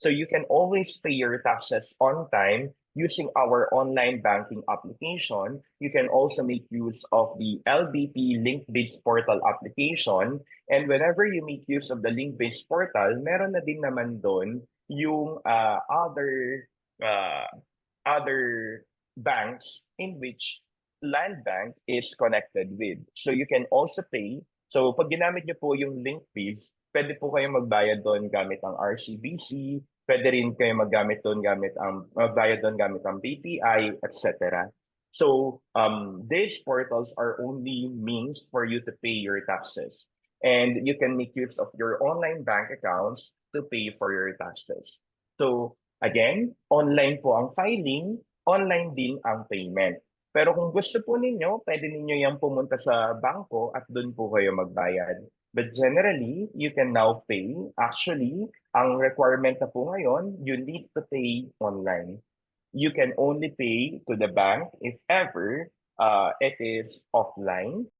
So you can always pay your taxes on time using our online banking application. You can also make use of the LBP link-based portal application. And whenever you make use of the link-based portal, meron na din naman doon yung uh, other banks in which Land Bank is connected with. So you can also pay. So pag ginamit niyo po yung link fees, pwede po kayo magbayad doon gamit ang RCBC, pwede rin kayo magbayad doon gamit ang BPI, etc. So these portals are only means for you to pay your taxes. And you can make use of your online bank accounts to pay for your taxes. So again, online po ang filing, online din ang payment. Pero kung gusto po ninyo, pwede ninyo yung pumunta sa bangko at doon po kayo magbayad. But generally, you can now pay. Actually, ang requirement na po ngayon, you need to pay online. You can only pay to the bank if ever it is offline.